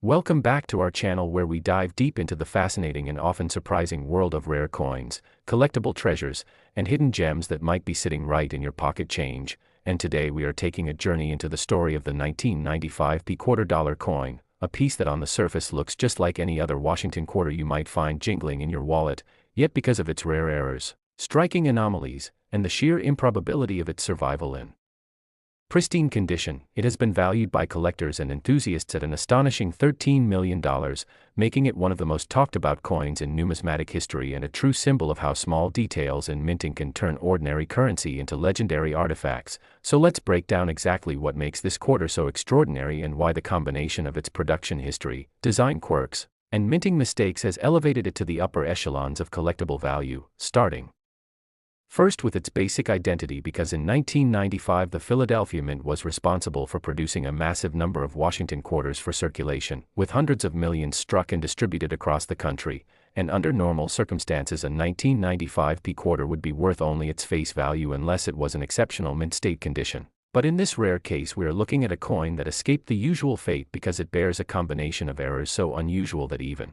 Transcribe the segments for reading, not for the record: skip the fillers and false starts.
Welcome back to our channel where we dive deep into the fascinating and often surprising world of rare coins, collectible treasures, and hidden gems that might be sitting right in your pocket change. And today we are taking a journey into the story of the 1995 quarter-dollar coin, a piece that on the surface looks just like any other Washington quarter you might find jingling in your wallet, yet because of its rare errors, striking anomalies, and the sheer improbability of its survival in pristine condition, it has been valued by collectors and enthusiasts at an astonishing $13 million, making it one of the most talked about coins in numismatic history and a true symbol of how small details in minting can turn ordinary currency into legendary artifacts. So let's break down exactly what makes this quarter so extraordinary and why the combination of its production history, design quirks, and minting mistakes has elevated it to the upper echelons of collectible value, starting first with its basic identity, because in 1995 the Philadelphia Mint was responsible for producing a massive number of Washington quarters for circulation, with hundreds of millions struck and distributed across the country, and under normal circumstances a 1995 quarter would be worth only its face value unless it was in exceptional mint state condition. But in this rare case we are looking at a coin that escaped the usual fate because it bears a combination of errors so unusual that even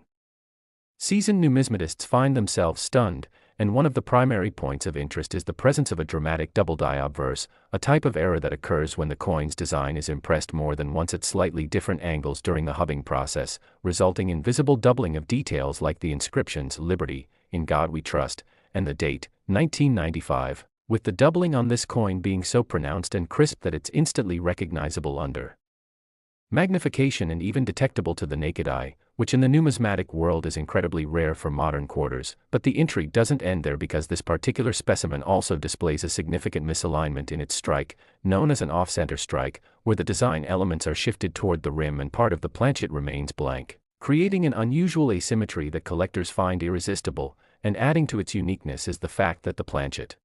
seasoned numismatists find themselves stunned. And one of the primary points of interest is the presence of a dramatic double die obverse, a type of error that occurs when the coin's design is impressed more than once at slightly different angles during the hubbing process, resulting in visible doubling of details like the inscriptions "Liberty," "In God We Trust," and the date, 1995, with the doubling on this coin being so pronounced and crisp that it's instantly recognizable under magnification and even detectable to the naked eye, which in the numismatic world is incredibly rare for modern quarters. But the intrigue doesn't end there, because this particular specimen also displays a significant misalignment in its strike, known as an off-center strike, where the design elements are shifted toward the rim and part of the planchet remains blank, creating an unusual asymmetry that collectors find irresistible. And adding to its uniqueness is the fact that the planchet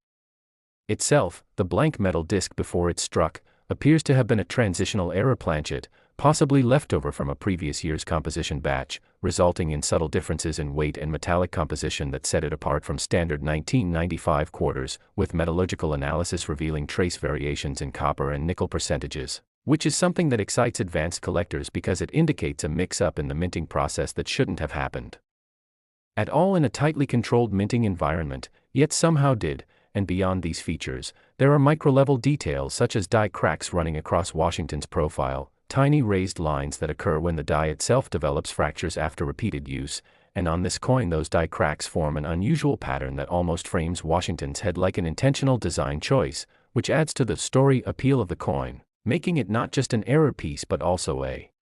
itself, the blank metal disc before it struck, appears to have been a transitional error planchet, possibly leftover from a previous year's composition batch, resulting in subtle differences in weight and metallic composition that set it apart from standard 1995 quarters, with metallurgical analysis revealing trace variations in copper and nickel percentages, which is something that excites advanced collectors because it indicates a mix-up in the minting process that shouldn't have happened at all in a tightly controlled minting environment, yet somehow did. And beyond these features, there are micro-level details such as die cracks running across Washington's profile, tiny raised lines that occur when the die itself develops fractures after repeated use, and on this coin those die cracks form an unusual pattern that almost frames Washington's head like an intentional design choice, which adds to the story appeal of the coin, making it not just an error piece but also a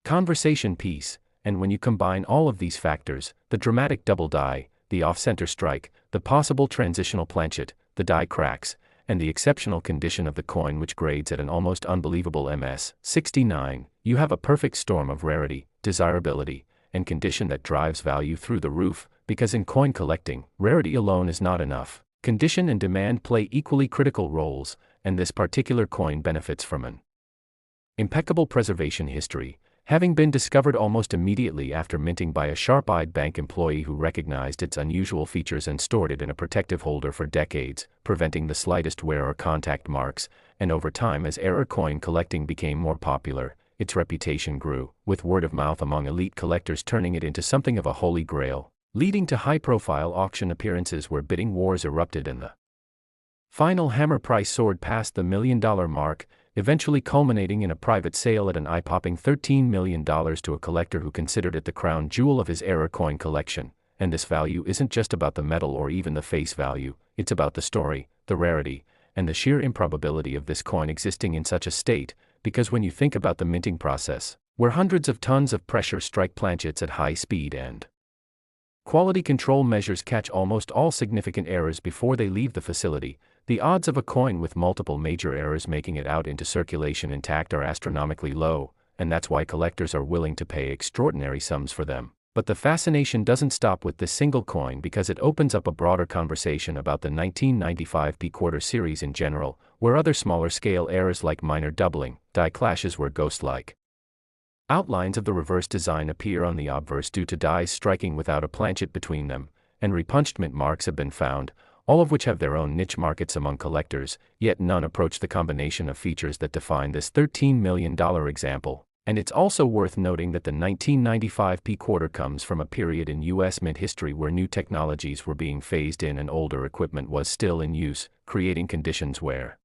conversation piece. And when you combine all of these factors, the dramatic double die, the off-center strike, the possible transitional planchet, the die cracks, and the exceptional condition of the coin, which grades at an almost unbelievable MS-69, you have a perfect storm of rarity, desirability, and condition that drives value through the roof. Because in coin collecting, rarity alone is not enough. Condition and demand play equally critical roles, and this particular coin benefits from an impeccable preservation history, having been discovered almost immediately after minting by a sharp-eyed bank employee who recognized its unusual features and stored it in a protective holder for decades, preventing the slightest wear or contact marks. And over time, as error coin collecting became more popular, its reputation grew, with word of mouth among elite collectors turning it into something of a holy grail, leading to high-profile auction appearances where bidding wars erupted and the final hammer price soared past the $1 million mark, eventually culminating in a private sale at an eye-popping $13 million to a collector who considered it the crown jewel of his error coin collection. And this value isn't just about the metal or even the face value, it's about the story, the rarity, and the sheer improbability of this coin existing in such a state, because when you think about the minting process, where hundreds of tons of pressure strike planchets at high speed and quality control measures catch almost all significant errors before they leave the facility, the odds of a coin with multiple major errors making it out into circulation intact are astronomically low, and that's why collectors are willing to pay extraordinary sums for them. But the fascination doesn't stop with this single coin, because it opens up a broader conversation about the 1995 quarter series in general, where other smaller scale errors like minor doubling, die clashes where ghost-like outlines of the reverse design appear on the obverse due to dies striking without a planchet between them, and repunched mint marks have been found, all of which have their own niche markets among collectors, yet none approach the combination of features that define this $13 million example. And it's also worth noting that the 1995 P quarter comes from a period in U.S. mint history where new technologies were being phased in and older equipment was still in use, creating conditions where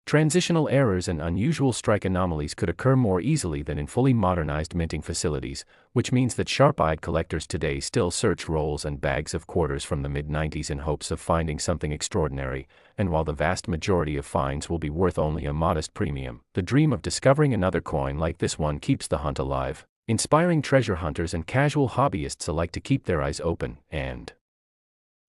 transitional errors and unusual strike anomalies could occur more easily than in fully modernized minting facilities, which means that sharp-eyed collectors today still search rolls and bags of quarters from the mid-90s in hopes of finding something extraordinary, and while the vast majority of finds will be worth only a modest premium, the dream of discovering another coin like this one keeps the hunt alive, inspiring treasure hunters and casual hobbyists alike to keep their eyes open, and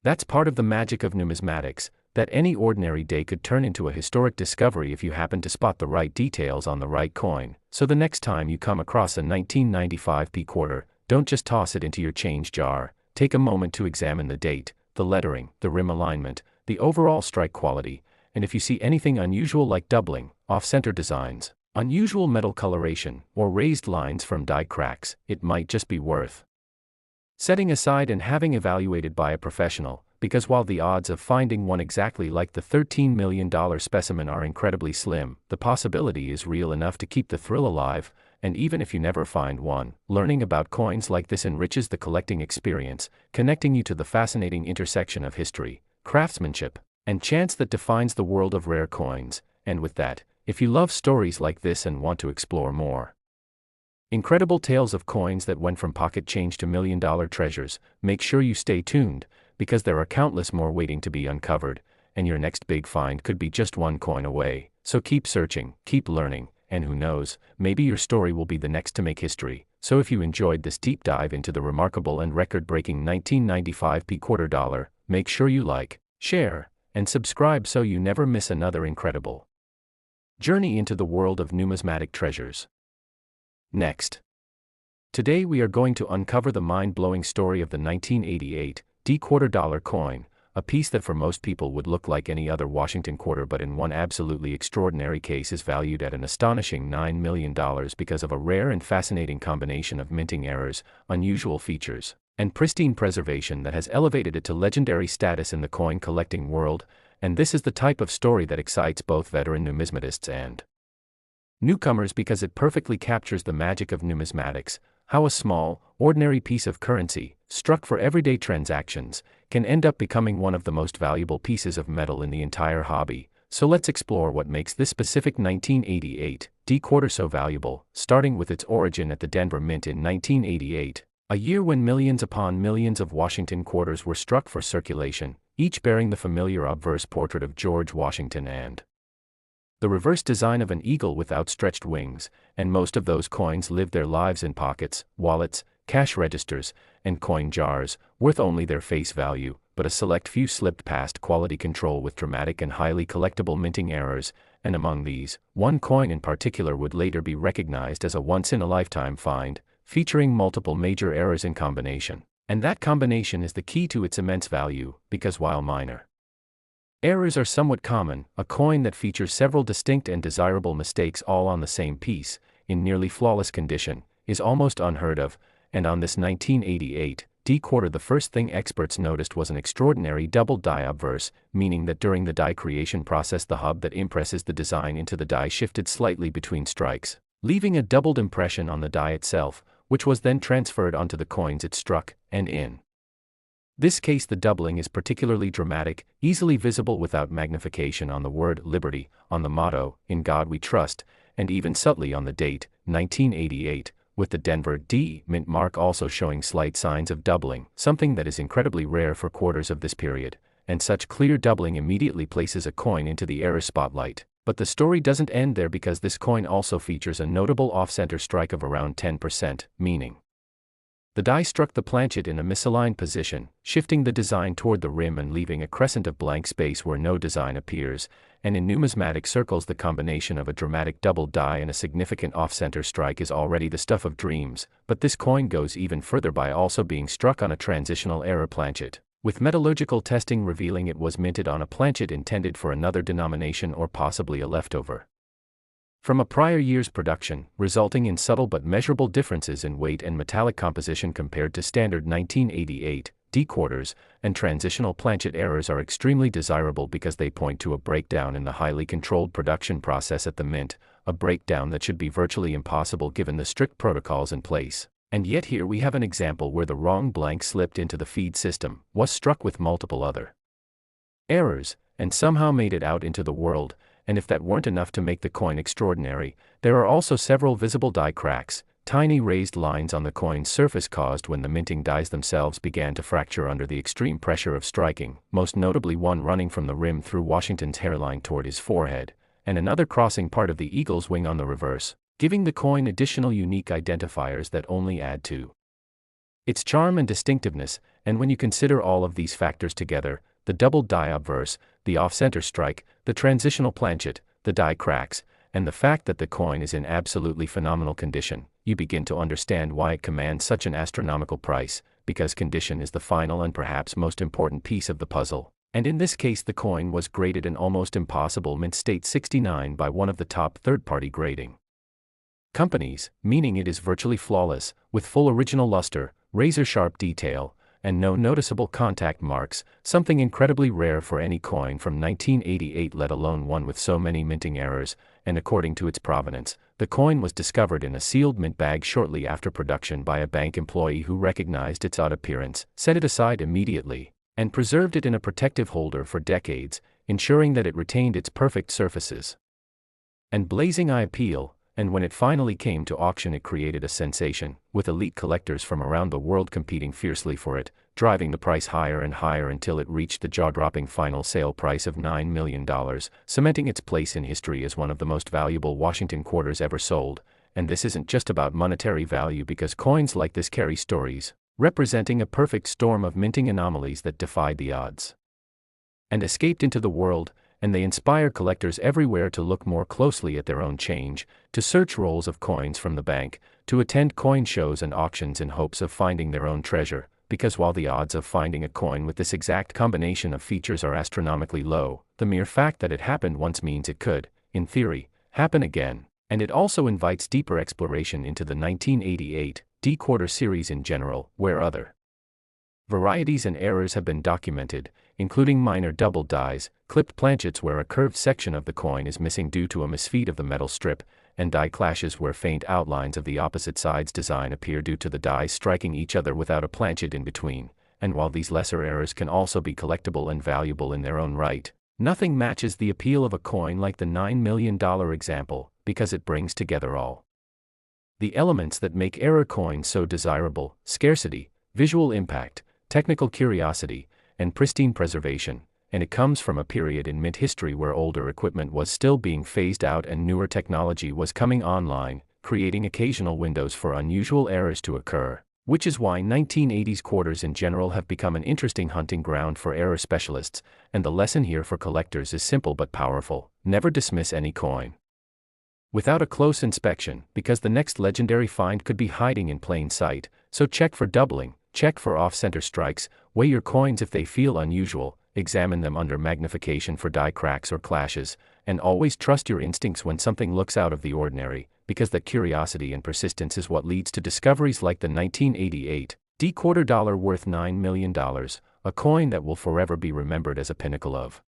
that's part of the magic of numismatics, that any ordinary day could turn into a historic discovery if you happen to spot the right details on the right coin. So the next time you come across a 1995 P quarter, don't just toss it into your change jar. Take a moment to examine the date, the lettering, the rim alignment, the overall strike quality, and if you see anything unusual like doubling, off-center designs, unusual metal coloration, or raised lines from die cracks, it might just be worth setting aside and having evaluated by a professional, because while the odds of finding one exactly like the $13 million specimen are incredibly slim, the possibility is real enough to keep the thrill alive, and even if you never find one, learning about coins like this enriches the collecting experience, connecting you to the fascinating intersection of history, craftsmanship, and chance that defines the world of rare coins. And with that, if you love stories like this and want to explore more incredible tales of coins that went from pocket change to million-dollar treasures, make sure you stay tuned, because there are countless more waiting to be uncovered, and your next big find could be just one coin away. So keep searching, keep learning, and who knows, maybe your story will be the next to make history. So if you enjoyed this deep dive into the remarkable and record-breaking 1995 P quarter dollar, make sure you like, share, and subscribe so you never miss another incredible journey into the world of numismatic treasures. Next. Today we are going to uncover the mind-blowing story of the 1988 D quarter dollar coin, a piece that for most people would look like any other Washington quarter but in one absolutely extraordinary case is valued at an astonishing $9 million because of a rare and fascinating combination of minting errors, unusual features, and pristine preservation that has elevated it to legendary status in the coin collecting world, and this is the type of story that excites both veteran numismatists and newcomers because it perfectly captures the magic of numismatics, how a small, ordinary piece of currency, struck for everyday transactions, can end up becoming one of the most valuable pieces of metal in the entire hobby. So let's explore what makes this specific 1988 D quarter so valuable, starting with its origin at the Denver Mint in 1988, a year when millions upon millions of Washington quarters were struck for circulation, each bearing the familiar obverse portrait of George Washington and the reverse design of an eagle with outstretched wings, and most of those coins lived their lives in pockets, wallets, cash registers, and coin jars, worth only their face value, but a select few slipped past quality control with dramatic and highly collectible minting errors, and among these, one coin in particular would later be recognized as a once-in-a-lifetime find, featuring multiple major errors in combination. And that combination is the key to its immense value, because while minor errors are somewhat common, a coin that features several distinct and desirable mistakes all on the same piece, in nearly flawless condition, is almost unheard of, and on this 1988 D quarter the first thing experts noticed was an extraordinary double die obverse, meaning that during the die creation process the hub that impresses the design into the die shifted slightly between strikes, leaving a doubled impression on the die itself, which was then transferred onto the coins it struck, and in this case the doubling is particularly dramatic, easily visible without magnification on the word Liberty, on the motto, In God We Trust, and even subtly on the date, 1988, with the Denver D mint mark also showing slight signs of doubling, something that is incredibly rare for quarters of this period, and such clear doubling immediately places a coin into the error spotlight. But the story doesn't end there because this coin also features a notable off-center strike of around 10%, meaning the die struck the planchet in a misaligned position, shifting the design toward the rim and leaving a crescent of blank space where no design appears, and in numismatic circles the combination of a dramatic double die and a significant off-center strike is already the stuff of dreams, but this coin goes even further by also being struck on a transitional error planchet, with metallurgical testing revealing it was minted on a planchet intended for another denomination or possibly a leftover from a prior year's production, resulting in subtle but measurable differences in weight and metallic composition compared to standard 1988 D quarters, and transitional planchet errors are extremely desirable because they point to a breakdown in the highly controlled production process at the mint, a breakdown that should be virtually impossible given the strict protocols in place. And yet here we have an example where the wrong blank slipped into the feed system, was struck with multiple other errors, and somehow made it out into the world. And if that weren't enough to make the coin extraordinary, there are also several visible die cracks, tiny raised lines on the coin's surface caused when the minting dies themselves began to fracture under the extreme pressure of striking, most notably one running from the rim through Washington's hairline toward his forehead, and another crossing part of the eagle's wing on the reverse, giving the coin additional unique identifiers that only add to its charm and distinctiveness. And when you consider all of these factors together, the doubled die obverse, the off-center strike, the transitional planchet, the die cracks, and the fact that the coin is in absolutely phenomenal condition, you begin to understand why it commands such an astronomical price, because condition is the final and perhaps most important piece of the puzzle. And in this case the coin was graded an almost impossible mint state 69 by one of the top third-party grading companies, meaning it is virtually flawless, with full original luster, razor-sharp detail, and no noticeable contact marks, something incredibly rare for any coin from 1988, let alone one with so many minting errors. And according to its provenance, the coin was discovered in a sealed mint bag shortly after production by a bank employee who recognized its odd appearance, set it aside immediately, and preserved it in a protective holder for decades, ensuring that it retained its perfect surfaces and blazing eye appeal. And when it finally came to auction, it created a sensation, with elite collectors from around the world competing fiercely for it, driving the price higher and higher until it reached the jaw-dropping final sale price of $9 million, cementing its place in history as one of the most valuable Washington quarters ever sold. And this isn't just about monetary value, because coins like this carry stories, representing a perfect storm of minting anomalies that defied the odds and escaped into the world. And they inspire collectors everywhere to look more closely at their own change, to search rolls of coins from the bank, to attend coin shows and auctions in hopes of finding their own treasure, because while the odds of finding a coin with this exact combination of features are astronomically low, the mere fact that it happened once means it could, in theory, happen again. And it also invites deeper exploration into the 1988 D-quarter series in general, where other varieties and errors have been documented, including minor double dies, clipped planchets where a curved section of the coin is missing due to a misfeed of the metal strip, and die clashes where faint outlines of the opposite side's design appear due to the dies striking each other without a planchet in between. And while these lesser errors can also be collectible and valuable in their own right, nothing matches the appeal of a coin like the $9 million example, because it brings together all the elements that make error coins so desirable: scarcity, visual impact, technical curiosity, and pristine preservation. And it comes from a period in mint history where older equipment was still being phased out and newer technology was coming online, creating occasional windows for unusual errors to occur, which is why 1980s quarters in general have become an interesting hunting ground for error specialists. And the lesson here for collectors is simple but powerful: never dismiss any coin without a close inspection, because the next legendary find could be hiding in plain sight. So check for doubling, check for off-center strikes, weigh your coins if they feel unusual, examine them under magnification for die cracks or clashes, and always trust your instincts when something looks out of the ordinary, because that curiosity and persistence is what leads to discoveries like the 1988 D-quarter dollar worth $9 million, a coin that will forever be remembered as a pinnacle of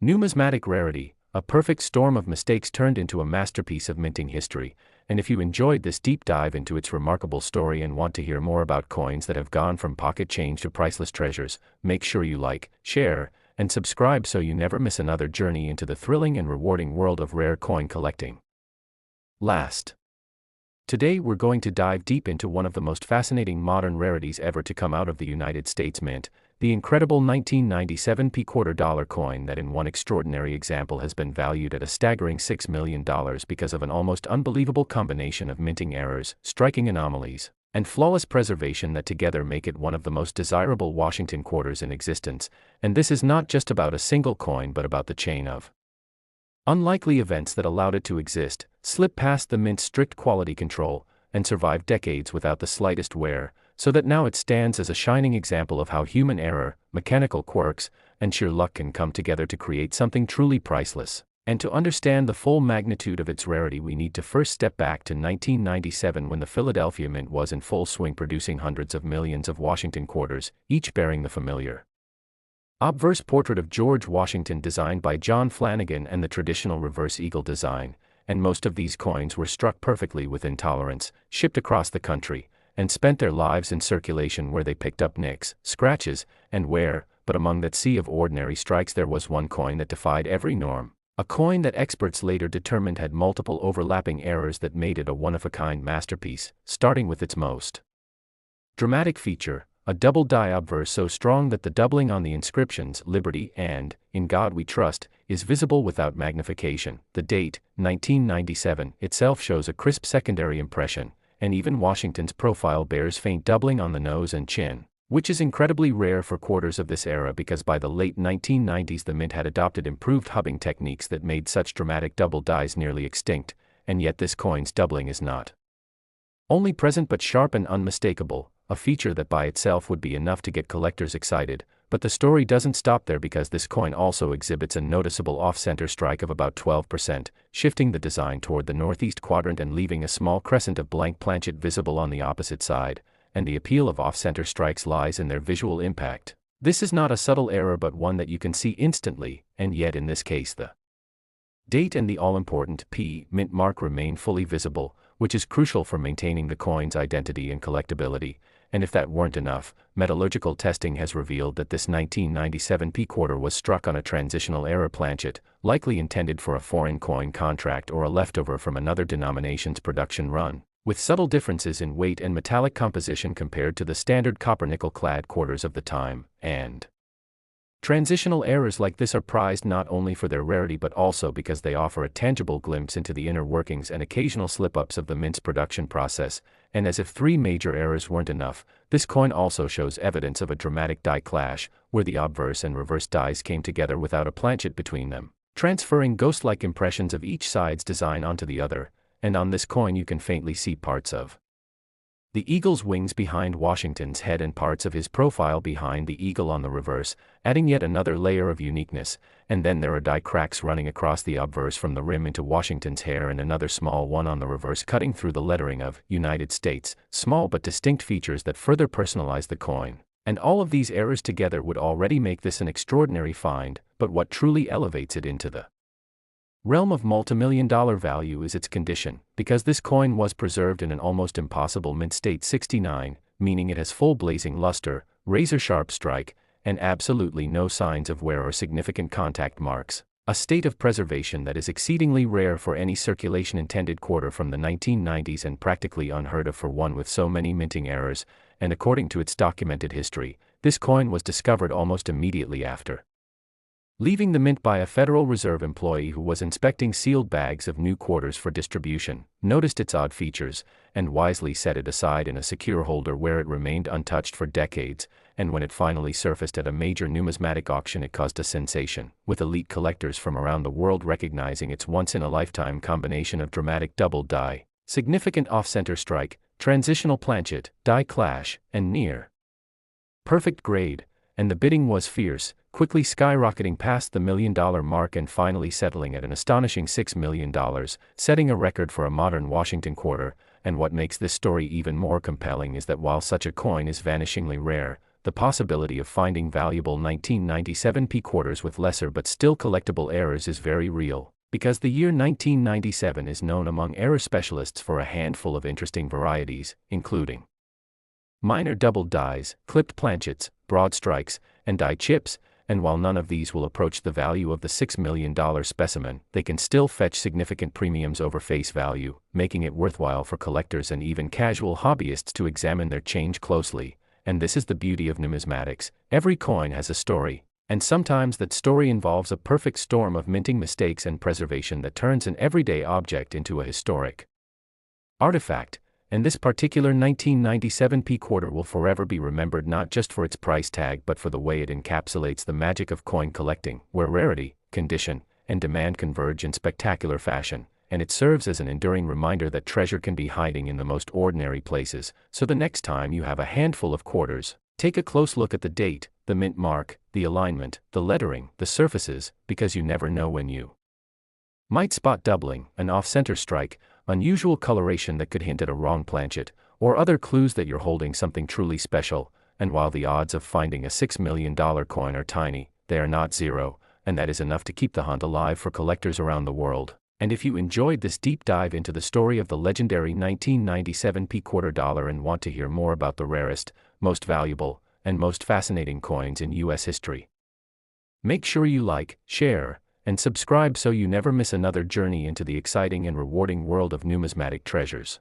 numismatic rarity, a perfect storm of mistakes turned into a masterpiece of minting history. And if you enjoyed this deep dive into its remarkable story and want to hear more about coins that have gone from pocket change to priceless treasures, make sure you like, share, and subscribe so you never miss another journey into the thrilling and rewarding world of rare coin collecting. Today we're going to dive deep into one of the most fascinating modern rarities ever to come out of the United States Mint, the incredible 1997 quarter dollar coin that in one extraordinary example has been valued at a staggering $6 million because of an almost unbelievable combination of minting errors, striking anomalies, and flawless preservation that together make it one of the most desirable Washington quarters in existence. And this is not just about a single coin but about the chain of unlikely events that allowed it to exist, slip past the mint's strict quality control, and survive decades without the slightest wear, so that now it stands as a shining example of how human error, mechanical quirks, and sheer luck can come together to create something truly priceless. And to understand the full magnitude of its rarity, we need to first step back to 1997, when the Philadelphia Mint was in full swing, producing hundreds of millions of Washington quarters, each bearing the familiar obverse portrait of George Washington designed by John Flanagan and the traditional reverse eagle design. and most of these coins were struck perfectly within tolerance, shipped across the country, and spent their lives in circulation where they picked up nicks, scratches, and wear. But among that sea of ordinary strikes there was one coin that defied every norm. A coin that experts later determined had multiple overlapping errors that made it a one-of-a-kind masterpiece, starting with its most dramatic feature, a double die obverse so strong that the doubling on the inscriptions "Liberty" and "In God We Trust" is visible without magnification. The date, 1997, itself shows a crisp secondary impression, and even Washington's profile bears faint doubling on the nose and chin, which is incredibly rare for quarters of this era because by the late 1990s the Mint had adopted improved hubbing techniques that made such dramatic double dies nearly extinct, and yet this coin's doubling is not only present but sharp and unmistakable, a feature that by itself would be enough to get collectors excited. But the story doesn't stop there because this coin also exhibits a noticeable off-center strike of about 12%, shifting the design toward the northeast quadrant and leaving a small crescent of blank planchet visible on the opposite side, and the appeal of off-center strikes lies in their visual impact. This is not a subtle error but one that you can see instantly, and yet in this case the date and the all-important P mint mark remain fully visible, which is crucial for maintaining the coin's identity and collectability. And if that weren't enough, metallurgical testing has revealed that this 1997 P quarter was struck on a transitional error planchet, likely intended for a foreign coin contract or a leftover from another denomination's production run, with subtle differences in weight and metallic composition compared to the standard copper-nickel-clad quarters of the time, and transitional errors like this are prized not only for their rarity but also because they offer a tangible glimpse into the inner workings and occasional slip-ups of the Mint's production process. And as if three major errors weren't enough, this coin also shows evidence of a dramatic die clash, where the obverse and reverse dies came together without a planchet between them, transferring ghost-like impressions of each side's design onto the other. And on this coin you can faintly see parts of the eagle's wings behind Washington's head and parts of his profile behind the eagle on the reverse, adding yet another layer of uniqueness. And then there are die cracks running across the obverse from the rim into Washington's hair and another small one on the reverse cutting through the lettering of United States, small but distinct features that further personalize the coin. And all of these errors together would already make this an extraordinary find, but what truly elevates it into the realm of multimillion-dollar value is its condition, because this coin was preserved in an almost impossible mint state 69, meaning it has full blazing luster, razor-sharp strike, and absolutely no signs of wear or significant contact marks, a state of preservation that is exceedingly rare for any circulation-intended quarter from the 1990s and practically unheard of for one with so many minting errors. And according to its documented history, this coin was discovered almost immediately after leaving the Mint by a Federal Reserve employee who was inspecting sealed bags of new quarters for distribution, noticed its odd features, and wisely set it aside in a secure holder where it remained untouched for decades. And when it finally surfaced at a major numismatic auction, it caused a sensation, with elite collectors from around the world recognizing its once-in-a-lifetime combination of dramatic double die, significant off-center strike, transitional planchet, die clash, and near perfect grade. And the bidding was fierce, quickly skyrocketing past the $1 million mark and finally settling at an astonishing $6 million, setting a record for a modern Washington quarter. And what makes this story even more compelling is that while such a coin is vanishingly rare, the possibility of finding valuable 1997 P quarters with lesser but still collectible errors is very real, because the year 1997 is known among error specialists for a handful of interesting varieties, including minor double dies, clipped planchets, broad strikes, and die chips. And while none of these will approach the value of the $6 million specimen, they can still fetch significant premiums over face value, making it worthwhile for collectors and even casual hobbyists to examine their change closely. And this is the beauty of numismatics: every coin has a story, and sometimes that story involves a perfect storm of minting mistakes and preservation that turns an everyday object into a historic artifact. And this particular 1997 P quarter will forever be remembered not just for its price tag but for the way it encapsulates the magic of coin collecting, where rarity, condition, and demand converge in spectacular fashion. And it serves as an enduring reminder that treasure can be hiding in the most ordinary places. So the next time you have a handful of quarters, take a close look at the date, the mint mark, the alignment, the lettering, the surfaces, because you never know when you might spot doubling, an off-center strike, unusual coloration that could hint at a wrong planchet, or other clues that you're holding something truly special. And while the odds of finding a $6 million coin are tiny, they are not zero, and that is enough to keep the hunt alive for collectors around the world. And if you enjoyed this deep dive into the story of the legendary 1997 P quarter dollar and want to hear more about the rarest, most valuable, and most fascinating coins in US history, make sure you like, share, and subscribe so you never miss another journey into the exciting and rewarding world of numismatic treasures.